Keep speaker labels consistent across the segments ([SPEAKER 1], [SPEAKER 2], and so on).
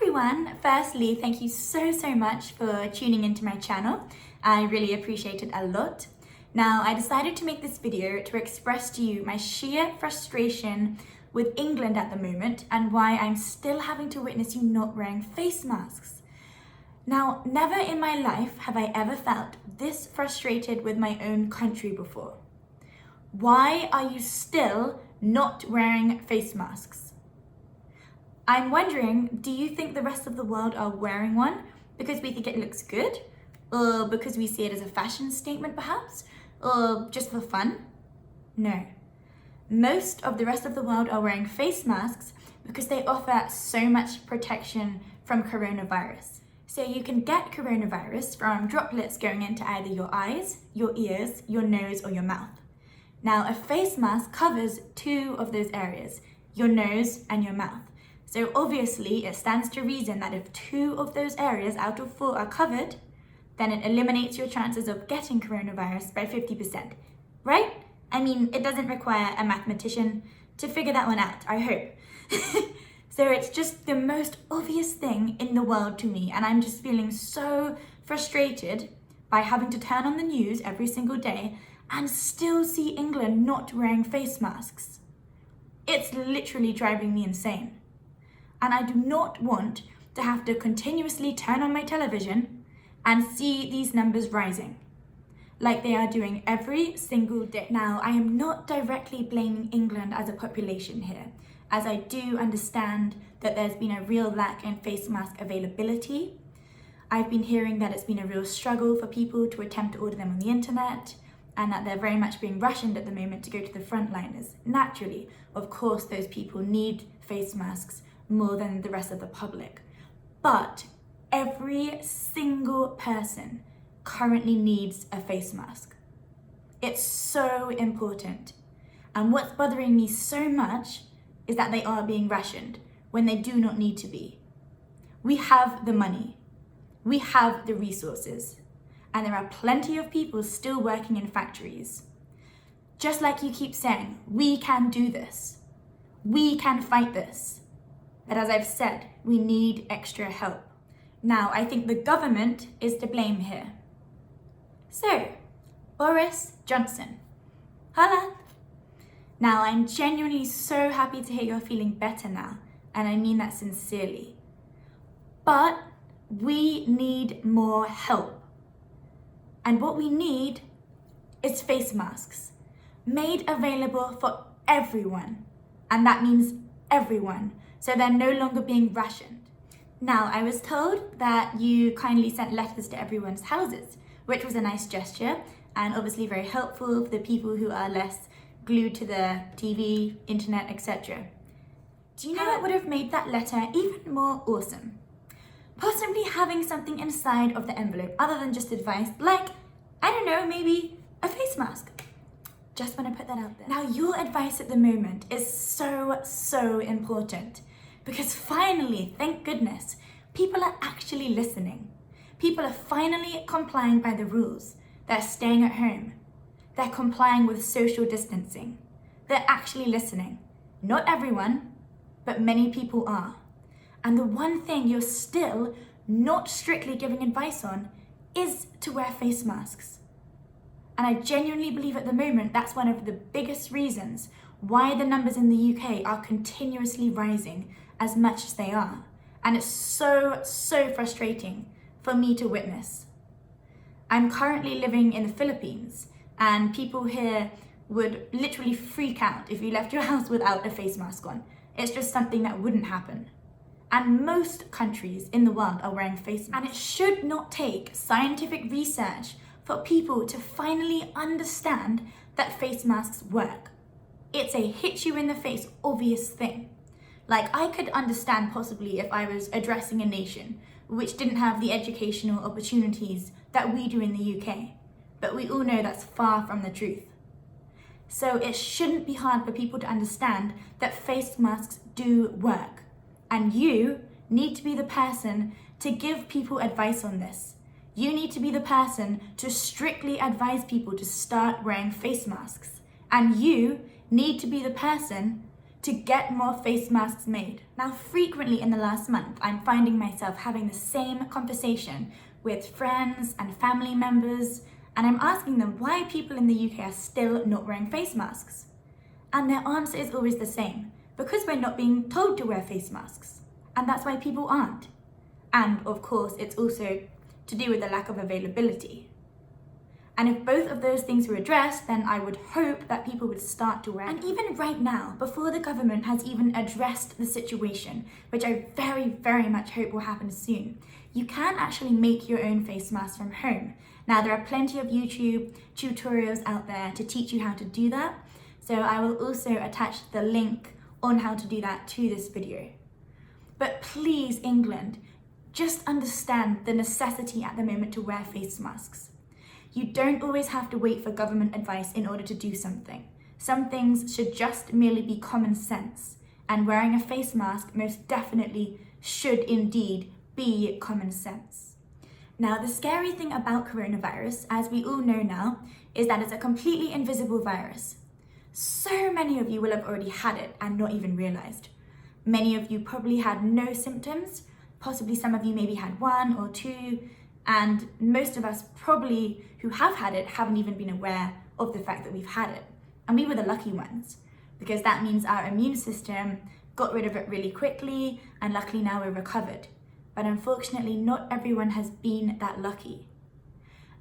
[SPEAKER 1] everyone! Firstly, thank you so much for tuning into my channel. I really appreciate it a lot. Now, I decided to make this video to express to you my sheer frustration with England at the moment and why I'm still having to witness you not wearing face masks. Now, never in my life have I ever felt this frustrated with my own country before. Why are you still not wearing face masks? I'm wondering, do you think the rest of the world are wearing one because we think it looks good? Or because we see it as a fashion statement perhaps? Or just for fun? No. Most of the rest of the world are wearing face masks because they offer so much protection from coronavirus. So you can get coronavirus from droplets going into either your eyes, your ears, your nose, or your mouth. Now, a face mask covers two of those areas, your nose and your mouth. So obviously, it stands to reason that if two of those areas out of four are covered, then it eliminates your chances of getting coronavirus by 50%, right? I mean, it doesn't require a mathematician to figure that one out, I hope. So it's just the most obvious thing in the world to me, and I'm just feeling so frustrated by having to turn on the news every single day and still see England not wearing face masks. It's literally driving me insane. And I do not want to have to continuously turn on my television and see these numbers rising, like they are doing every single day. Now, I am not directly blaming England as a population here, as I do understand that there's been a real lack in face mask availability. I've been hearing that it's been a real struggle for people to attempt to order them on the internet, and that they're very much being rationed at the moment to go to the frontliners. Naturally, of course, those people need face masks more than the rest of the public. But every single person currently needs a face mask. It's so important. And what's bothering me so much is that they are being rationed when they do not need to be. We have the money, we have the resources, and there are plenty of people still working in factories. Just like you keep saying, we can do this. We can fight this. But as I've said, we need extra help. Now, I think the government is to blame here. So, Boris Johnson, holla. Now, I'm genuinely so happy to hear you're feeling better now, and I mean that sincerely. But we need more help. And what we need is face masks, made available for everyone. And that means everyone. So they're no longer being rationed. Now, I was told that you kindly sent letters to everyone's houses, which was a nice gesture and obviously very helpful for the people who are less glued to the TV, internet, etc. Do you know what would have made that letter even more awesome? Possibly having something inside of the envelope other than just advice, like, I don't know, maybe a face mask. Just want to put that out there. Now, your advice at the moment is so important. Because finally, thank goodness, people are actually listening. People are finally complying by the rules. They're staying at home. They're complying with social distancing. They're actually listening. Not everyone, but many people are. And the one thing you're still not strictly giving advice on is to wear face masks. And I genuinely believe at the moment that's one of the biggest reasons why the numbers in the UK are continuously rising as much as they are. And it's so frustrating for me to witness. I'm currently living in the Philippines, and people here would literally freak out if you left your house without a face mask on. It's just something that wouldn't happen. And most countries in the world are wearing face masks. And it should not take scientific research for people to finally understand that face masks work. It's a hit you in the face obvious thing. Like, I could understand possibly if I was addressing a nation which didn't have the educational opportunities that we do in the UK, but we all know that's far from the truth. So it shouldn't be hard for people to understand that face masks do work, and you need to be the person to give people advice on this. You need to be the person to strictly advise people to start wearing face masks, and you need to be the person to get more face masks made. Now, frequently in the last month, I'm finding myself having the same conversation with friends and family members, and I'm asking them why people in the UK are still not wearing face masks. And their answer is always the same: because we're not being told to wear face masks. And that's why people aren't. And of course, it's also to do with the lack of availability. And if both of those things were addressed, then I would hope that people would start to wear them. And even right now, before the government has even addressed the situation, which I very, very much hope will happen soon, you can actually make your own face mask from home. Now, there are plenty of YouTube tutorials out there to teach you how to do that. So I will also attach the link on how to do that to this video. But please, England, just understand the necessity at the moment to wear face masks. You don't always have to wait for government advice in order to do something. Some things should just merely be common sense, and wearing a face mask most definitely should indeed be common sense. Now, the scary thing about coronavirus, as we all know now, is that it's a completely invisible virus. So many of you will have already had it and not even realized. Many of you probably had no symptoms, possibly some of you maybe had 1 or 2, and most of us probably who have had it haven't even been aware of the fact that we've had it. And we were the lucky ones, because that means our immune system got rid of it really quickly, and luckily now we're recovered. But unfortunately, not everyone has been that lucky.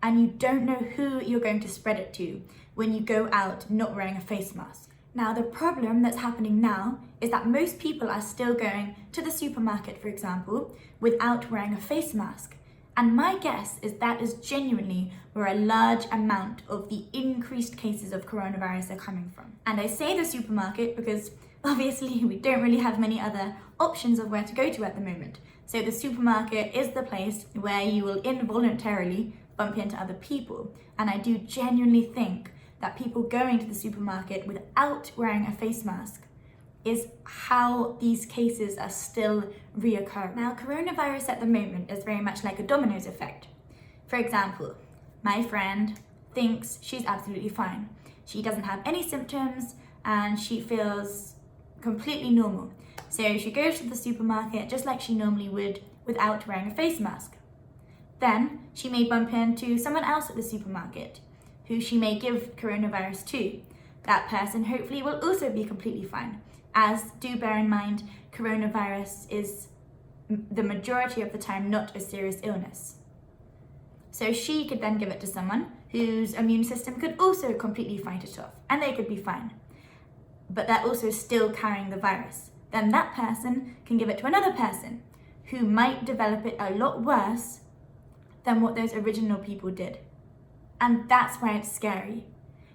[SPEAKER 1] And you don't know who you're going to spread it to when you go out not wearing a face mask. Now, the problem that's happening now is that most people are still going to the supermarket, for example, without wearing a face mask. And my guess is that is genuinely where a large amount of the increased cases of coronavirus are coming from. And I say the supermarket because obviously we don't really have many other options of where to go to at the moment. So the supermarket is the place where you will involuntarily bump into other people. And I do genuinely think that people going to the supermarket without wearing a face mask is how these cases are still reoccurring. Now, coronavirus at the moment is very much like a dominoes effect. For example, my friend thinks she's absolutely fine. She doesn't have any symptoms and she feels completely normal. So she goes to the supermarket just like she normally would without wearing a face mask. Then she may bump into someone else at the supermarket who she may give coronavirus to. That person hopefully will also be completely fine. As do bear in mind, coronavirus is the majority of the time not a serious illness. So she could then give it to someone whose immune system could also completely fight it off, and they could be fine. But they're also still carrying the virus. Then that person can give it to another person who might develop it a lot worse than what those original people did. And that's why it's scary.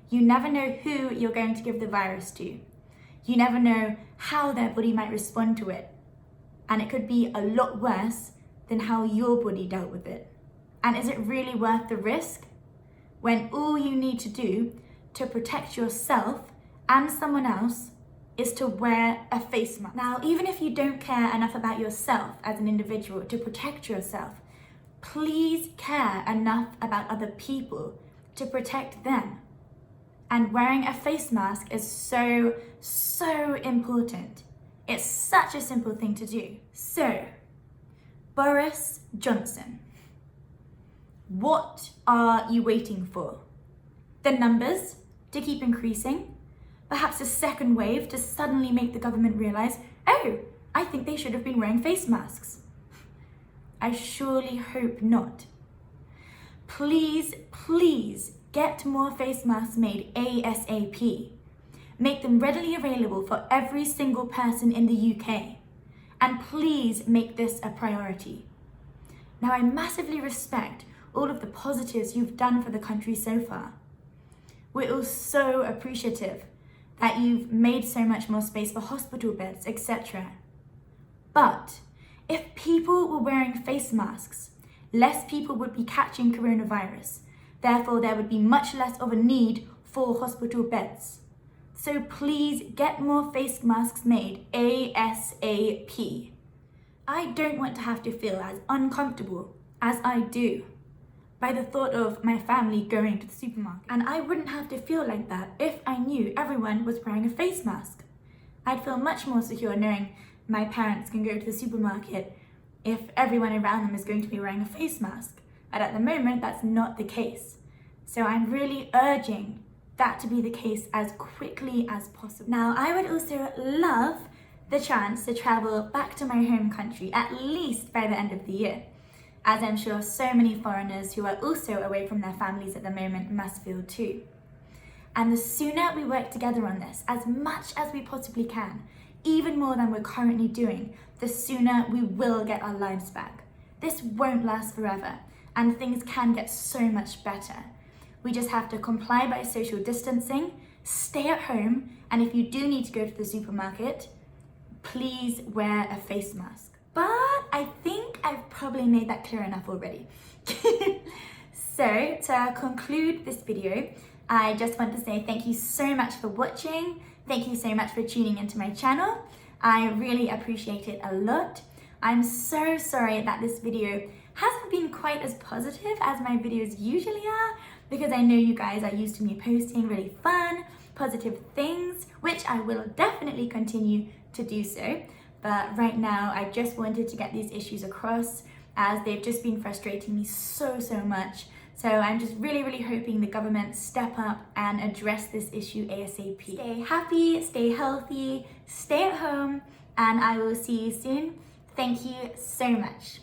[SPEAKER 1] You never know who you're going to give the virus to. You never know how their body might respond to it. And it could be a lot worse than how your body dealt with it. And is it really worth the risk when all you need to do to protect yourself and someone else is to wear a face mask? Now, even if you don't care enough about yourself as an individual to protect yourself, please care enough about other people to protect them. And wearing a face mask is so, so important. It's such a simple thing to do. So, Boris Johnson, what are you waiting for? The numbers to keep increasing? Perhaps a second wave to suddenly make the government realize, oh, I think they should have been wearing face masks. I surely hope not. Please, please get more face masks made ASAP. Make them readily available for every single person in the UK. And please make this a priority. Now, I massively respect all of the positives you've done for the country so far. We're all so appreciative that you've made so much more space for hospital beds, etc. But if people were wearing face masks, less people would be catching coronavirus. Therefore, there would be much less of a need for hospital beds. So please get more face masks made ASAP. I don't want to have to feel as uncomfortable as I do by the thought of my family going to the supermarket. And I wouldn't have to feel like that if I knew everyone was wearing a face mask. I'd feel much more secure knowing my parents can go to the supermarket if everyone around them is going to be wearing a face mask. And at the moment, that's not the case. So I'm really urging that to be the case as quickly as possible. Now, I would also love the chance to travel back to my home country, at least by the end of the year, as I'm sure so many foreigners who are also away from their families at the moment must feel too. And the sooner we work together on this, as much as we possibly can, even more than we're currently doing, the sooner we will get our lives back. This won't last forever, and things can get so much better. We just have to comply by social distancing, stay at home, and if you do need to go to the supermarket, please wear a face mask. But I think I've probably made that clear enough already. So to conclude this video, I just want to say thank you so much for watching. Thank you so much for tuning into my channel. I really appreciate it a lot. I'm so sorry that this video hasn't been quite as positive as my videos usually are, because I know you guys are used to me posting really fun, positive things, which I will definitely continue to do so. But right now, I just wanted to get these issues across, as they've just been frustrating me so much. So I'm just really hoping the government step up and address this issue ASAP. Stay happy, stay healthy, stay at home, and I will see you soon. Thank you so much.